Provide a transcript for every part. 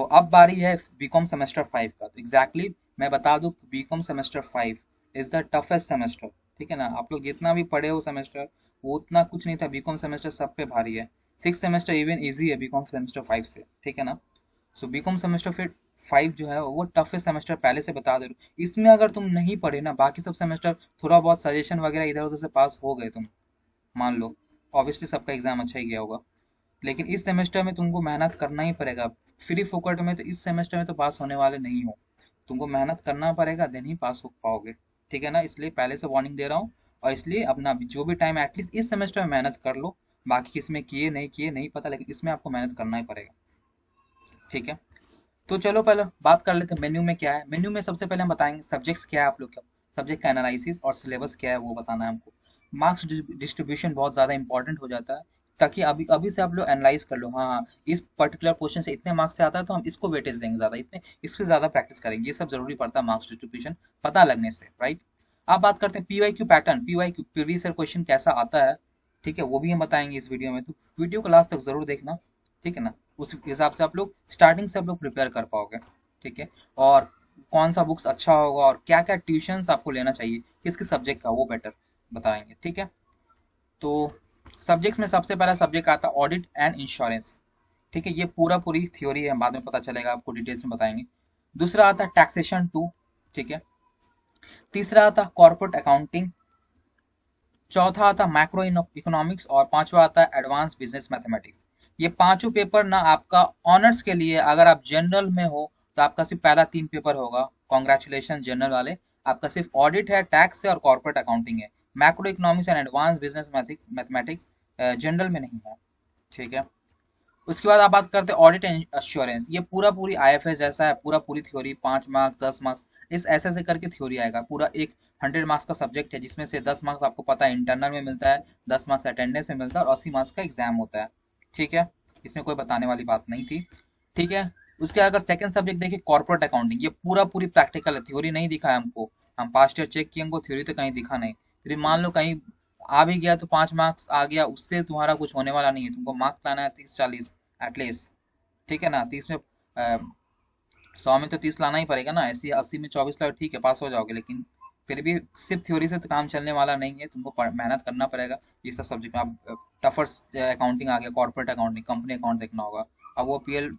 तो अब बारी है बीकॉम सेमेस्टर 5 का। तो एग्जैक्टली मैं बता दूं, BCom semester 5 is the toughest semester. ठीक है ना, आप लोग जितना भी पढ़े हो सेमेस्टर, वो उतना कुछ नहीं था। बीकॉम सेमेस्टर सब पे भारी है। 6 सेमेस्टर इवन इजी है बीकॉम सेमेस्टर 5 से। ठीक है ना। सो बीकॉम सेमेस्टर फिर 5 जो है वो टफेस्ट सेमेस्टर, पहले से बता दे रहा हूँ। इसमें अगर तुम नहीं पढ़े ना, बाकी सब सेमेस्टर थोड़ा बहुत सजेशन वगैरह इधर उधर से पास हो गए तुम, मान लो, ऑब्वियसली सबका एग्जाम अच्छा ही गया होगा, लेकिन इस सेमेस्टर में तुमको मेहनत करना ही पड़ेगा। फ्री फोकट में तो इस सेमेस्टर में तो पास होने वाले नहीं हो। तुमको मेहनत करना पड़ेगा, देन ही पास हो पाओगे। ठीक है ना, इसलिए पहले से वार्निंग दे रहा हूँ। और इसलिए अपना जो भी टाइम एटलीस्ट इस सेमेस्टर में मेहनत कर लो। बाकी किसमें किए नहीं पता, लेकिन इसमें आपको मेहनत करना ही पड़ेगा। ठीक है। तो चलो पहले बात कर लेते हैं मेन्यू में क्या है। मेन्यू में सबसे पहले हम बताएंगे सब्जेक्ट्स क्या है आप लोग का, सब्जेक्ट का एनालिसिस, और सिलेबस क्या है वो बताना है हमको। मार्क्स डिस्ट्रीब्यूशन बहुत ज़्यादा इंपॉर्टेंट हो जाता है, ताकि अभी अभी से आप लोग एनालाइज कर लो। हाँ हाँ, इस पर्टिकुलर क्वेश्चन से इतने मार्क्स से आता है तो हम इसको वेटेज देंगे ज़्यादा, इतने इससे ज़्यादा प्रैक्टिस करेंगे। ये सब जरूरी पड़ता है मार्क्स डिस्ट्रीब्यूशन पता लगने से, राइट। अब बात करते हैं PY Q pattern, PY Q previous year question कैसा आता है। ठीक है, वो भी हम बताएंगे इस वीडियो में, तो वीडियो को लास्ट तक जरूर देखना। ठीक है ना, उस हिसाब से आप लोग स्टार्टिंग से आप लोग प्रिपेयर कर पाओगे। ठीक है। और कौन सा बुक्स अच्छा होगा और क्या क्या ट्यूशंस आपको लेना चाहिए किसके सब्जेक्ट का, वो बेटर बताएंगे। ठीक है। तो सब्जेक्ट्स में सबसे पहला सब्जेक्ट आता है ऑडिट एंड इंश्योरेंस। ठीक है, ये पूरा पूरी थ्योरी है, बाद में पता चलेगा आपको, डिटेल्स में बताएंगे। दूसरा आता है टैक्सेशन टू। ठीक है। तीसरा आता है कॉर्पोरेट अकाउंटिंग। चौथा आता है मैक्रो इकोनॉमिक्स, और पांचवा आता है एडवांस बिजनेस मैथमेटिक्स। ये पांचों पेपर ना आपका ऑनर्स के लिए, अगर आप जनरल में हो तो आपका सिर्फ पहला 3 पेपर होगा, कॉन्ग्रेचुलेशन जनरल वाले। आपका सिर्फ ऑडिट है, टैक्स है और कॉर्पोरेट अकाउंटिंग है। Macro economics and advance business mathematics general में नहीं है। ठीक है। उसके बाद आप बात करते हैं ऑडिट एंड अश्योरेंस। ये पूरा पूरी आईएफएस जैसा है, पूरा पूरी थ्योरी, 5 मार्क्स 10 मार्क्स, इस ऐसे ऐसे करके थ्योरी आएगा। पूरा एक 100 मार्क्स का सब्जेक्ट है, जिसमें से 10 मार्क्स आपको पता है इंटरनल में मिलता है, 10 मार्क्स अटेंडेंस में मिलता है, और 80 मार्क्स का एग्जाम होता है। ठीक है, इसमें कोई बताने वाली बात नहीं थी। ठीक है। उसके अगर सेकंड सब्जेक्ट देखिए कॉर्पोरेट अकाउंटिंग, ये पूरा पूरी प्रैक्टिकल है, थ्योरी नहीं दिखा है हमको। हम पास्ट ईयर चेक किए, हमको थ्योरी तो कहीं दिखा नहीं। फिर मान लो कहीं आ भी गया तो 5 मार्क्स आ गया, उससे तुम्हारा कुछ होने वाला नहीं है। तुमको मार्क्स लाना है 30 40 एटलीस्ट। ठीक है ना, 30 में 100 में तो 30 लाना ही पड़ेगा ना। ऐसी 80 में 24 लाओ, ठीक है पास हो जाओगे, लेकिन फिर भी सिर्फ थ्योरी से तो काम चलने वाला नहीं है, तुमको मेहनत करना पड़ेगा। ये सब सब्जेक्ट में आप टफर अकाउंटिंग आ गया, कॉर्पोरेट अकाउंटिंग, कंपनी अकाउंट देखना होगा। अब वो पीएल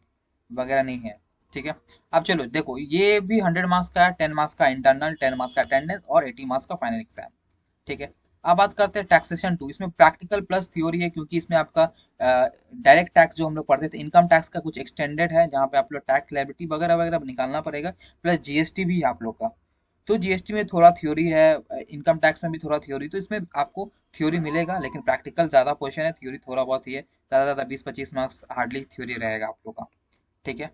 वगैरह नहीं है। ठीक है। अब चलो देखो, ये भी 100 मार्क्स का है, 10 मार्क्स का इंटरनल, 10 मार्क्स का अटेंडेंस और 80 मार्क्स का फाइनल एग्जाम। ठीक है। अब बात करते हैं टैक्सेशन टू। इसमें प्रैक्टिकल प्लस थ्योरी है, क्योंकि इसमें आपका डायरेक्ट टैक्स जो हम लोग पढ़ते थे, इनकम टैक्स का कुछ एक्सटेंडेड है, जहाँ पे आप लोग टैक्स लायबिलिटी वगैरह वगैरह निकालना पड़ेगा। प्लस जीएसटी भी है आप लोग का। तो जीएसटी में थोड़ा थ्योरी है, इनकम टैक्स में भी थोड़ा थ्योरी, तो इसमें आपको थ्योरी मिलेगा, लेकिन प्रैक्टिकल ज्यादा पोर्शन है, थ्योरी थोड़ा बहुत ही है। ज्यादा ज्यादा 20 25 मार्क्स हार्डली थ्योरी रहेगा आप लोग का। ठीक है।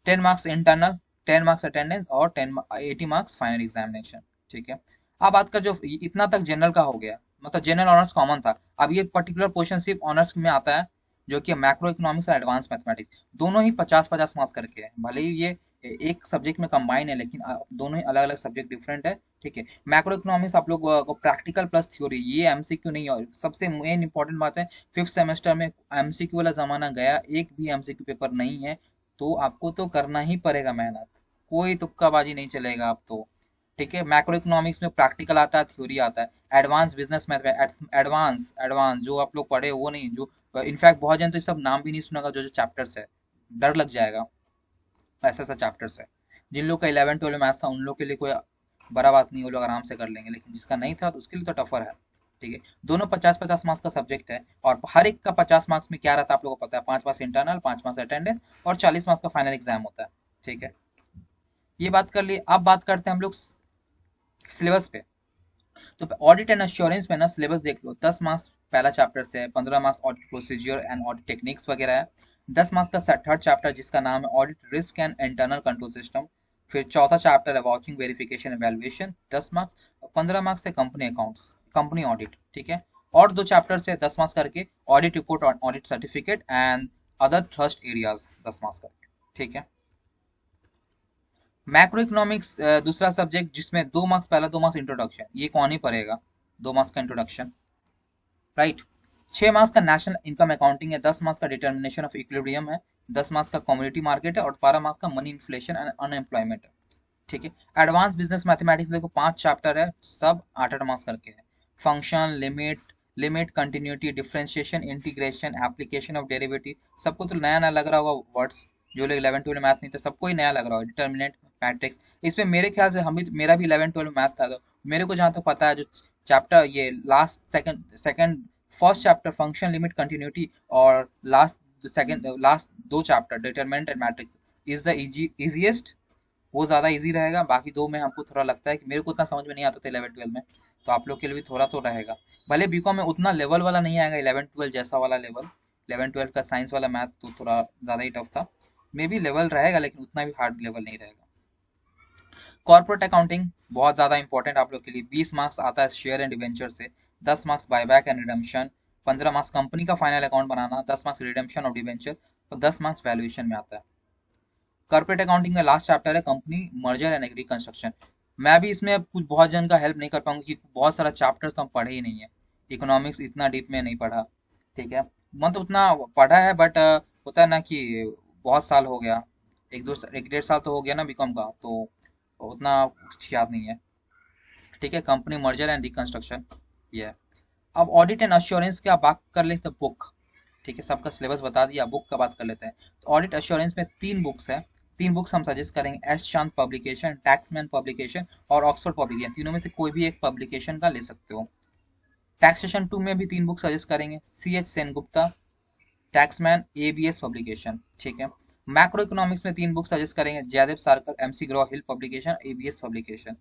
10 मार्क्स इंटरनल, 10 मार्क्स अटेंडेंस और 80 मार्क्स फाइनल एग्जामिनेशन। ठीक है। अब बात कर, जो इतना तक जनरल का हो गया, मतलब जनरल ऑनर्स कॉमन था। अब ये पर्टिकुलर पोर्शन सिर्फ ऑनर्स में आता है, जो कि मैक्रो इकोनॉमिक्स और एडवांस मैथमेटिक्स, दोनों ही 50 50 मार्क्स करके है। भले ही ये एक सब्जेक्ट में कंबाइन है, लेकिन दोनों ही अलग अलग सब्जेक्ट डिफरेंट है। ठीक है। मैक्रो इकोनॉमिक्स आप लोग को प्रैक्टिकल प्लस थ्योरी, ये एमसीक्यू नहीं है। सबसे मेन इंपॉर्टेंट बात है, 5th सेमेस्टर में एमसीक्यू वाला जमाना गया, एक भी एमसीक्यू पेपर नहीं है। तो आपको तो करना ही पड़ेगा मेहनत, कोई तुक्काबाजी नहीं चलेगा अब तो। ठीक है। मैक्रो इकोनॉमिक्स में प्रैक्टिकल आता है, थ्योरी आता है। Advance business math, advance advance जो आप लोग पढ़े वो नहीं, जो इनफैक्ट बहुत जन तो ये सब नाम भी नहीं सुनेगा, जो जो चैप्टर्स है, डर लग जाएगा। ऐसा ऐसा चैप्टर्स है। जिन लोग का 11 12 मैथ्स था, उन लोग के लिए कोई बड़ा बात नहीं, वो लोग आराम से कर लेंगे, लेकिन जिसका नहीं था तो उसके लिए तो टफर है। ठीक है। दोनों 50 50 मार्क्स का सब्जेक्ट है, और हर एक का 50 मार्क्स में क्या रहता है आप लोगों को पता है, 5 मार्क्स इंटरनल, 5 मार्क्स अटेंडेंस और 40 मार्क्स का फाइनल एग्जाम होता है। ठीक है। ये बात कर ली। अब बात करते हैं हम लोग सिलेबस पे। तो ऑडिट एंड एश्योरेंस में ना सिलेबस देख लो, 10 मार्क्स पहला चैप्टर से है, 15 marks audit procedure and audit techniques वगैरह है। 10 मार्क्स का थर्ड चैप्टर, जिसका नाम है audit risk and internal control system. फिर चौथा चैप्टर है watching verification evaluation, 10 marks. 15 marks है कंपनी अकाउंट्स, कंपनी ऑडिट। ठीक है। और दो चैप्टर से 10 मार्क्स करके, ऑडिट रिपोर्ट और audit certificate and other trust areas, 10 marks करके। ठीक है। मैक्रो इकोनॉमिक्स दूसरा सब्जेक्ट, जिसमें 2 मार्क्स पहला, 2 मार्क्स इंट्रोडक्शन, ये कौन ही पढ़ेगा, 2 मार्क्स का इंट्रोडक्शन, राइट। 6 मार्क्स का नेशनल इनकम अकाउंटिंग है, 10 मार्क्स का डिटर्मिनेशन ऑफ इक्विलिब्रियम है, 10 मार्क्स का कम्युनिटी मार्केट है और 12 मार्क्स का मनी इन्फ्लेशन एंड अनएम्प्लॉयमेंट है। ठीक है। एडवांस बिजनेस मैथमेटिक्स देखो 5 चैप्टर है, सब 8-8 मार्क्स करके है। Function, limit continuity, differentiation, integration, application of derivative, सबको तो नया नया लग रहा होगा वर्ड्स, जो लोग 11 12 मैथ नहीं थे सबको ही नया लग रहा होगा। डिटर्मिनेंट, मैट्रिक्स, इसमें मेरे ख्याल से हम भी, मेरा भी 11 12 मैथ था, तो मेरे को जहाँ तक पता है जो चैप्टर ये last second first chapter function limit continuity और last 2 chapter determinant and matrix is the easiest, वो ज़्यादा इजी रहेगा। बाकी दो में हमको थोड़ा लगता है कि मेरे को उतना समझ में नहीं आता था 11 12 में, तो आप लोग के लिए भी थोड़ा तो रहेगा। भले बीकॉम में उतना लेवल वाला नहीं आएगा 11 12 जैसा वाला लेवल, 11 12 का साइंस वाला मैथ तो थोड़ा ज़्यादा ही टफ था, मे बी लेवल रहेगा लेकिन उतना भी हार्ड लेवल नहीं रहेगा। कॉर्पोरेट अकाउंटिंग बहुत ज़्यादा इंपॉर्टेंट आप लोग के लिए, 20 मार्क्स आता है शेयर एंड डिवेंचर से, 10 marks buyback and redemption, 15 marks company का फाइनल अकाउंट बनाना, 10 मार्क्स रिडम्पशन ऑफ डिवेंचर और 10 मार्क्स वैल्यूएशन में आता है। कॉर्पोरेट अकाउंटिंग में लास्ट चैप्टर है कंपनी मर्जर एंड रिकंस्ट्रक्शन। मैं भी इसमें कुछ बहुत जन का हेल्प नहीं कर पाऊंगा क्योंकि बहुत सारा चैप्टर्स तो हम पढ़े ही नहीं है, इकोनॉमिक्स इतना डीप में नहीं पढ़ा। ठीक है, मतलब उतना पढ़ा है बट होता है ना कि बहुत साल हो गया, 1 1.5 साल तो हो गया ना बीकॉम का, तो उतना कुछ याद नहीं है। ठीक है, कंपनी मर्जर एंड रिकंस्ट्रक्शन ये है। अब ऑडिट एंड अश्योरेंस की आप बात कर लेते हैं बुक। ठीक है, सबका सिलेबस बता दिया, बुक का बात कर लेते हैं। तो ऑडिट अश्योरेंस में 3 बुक्स हैं, 3 बुक्स हम सजेस्ट करेंगे, एस शांत पब्लिकेशन, टैक्समैन पब्लिकेशन और ऑक्सफोर्ड पब्लिकेशन, तीनों में से कोई भी एक पब्लिकेशन का ले सकते हो। टैक्सेशन 2 में भी 3 बुक सजेस्ट करेंगे, C H Sengupta, Taxmann, ABS publication. ठीक है। मैक्रो इकोनॉमिक्स में 3 बुक सजेस्ट करेंगे, Jaidev Sarkar, McGraw Hill publication, ABS publication.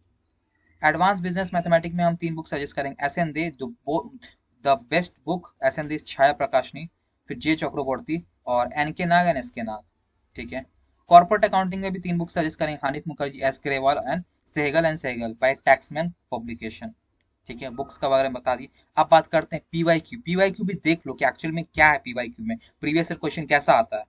Advance business mathematics में हम 3 बुक सजेस्ट करेंगे, S N De the best book, S N De Chhaya Prakashani, फिर जे चक्रवर्ती और एन के नाग एंड एस के नाग। ठीक है। कॉर्पोरेट अकाउंटिंग में भी 3 बुक सजेस्ट करेंगे, Hanif Mukherjee, S Grewal and Sehgal by Taxmann publication. ठीक है, बुक्स का बारे में बता दी। अब बात करते हैं पीवाई क्यू। पीवाई क्यू भी देख लो कि एक्चुअल में क्या है पीवाई क्यू में, प्रीवियस ईयर क्वेश्चन कैसा आता है।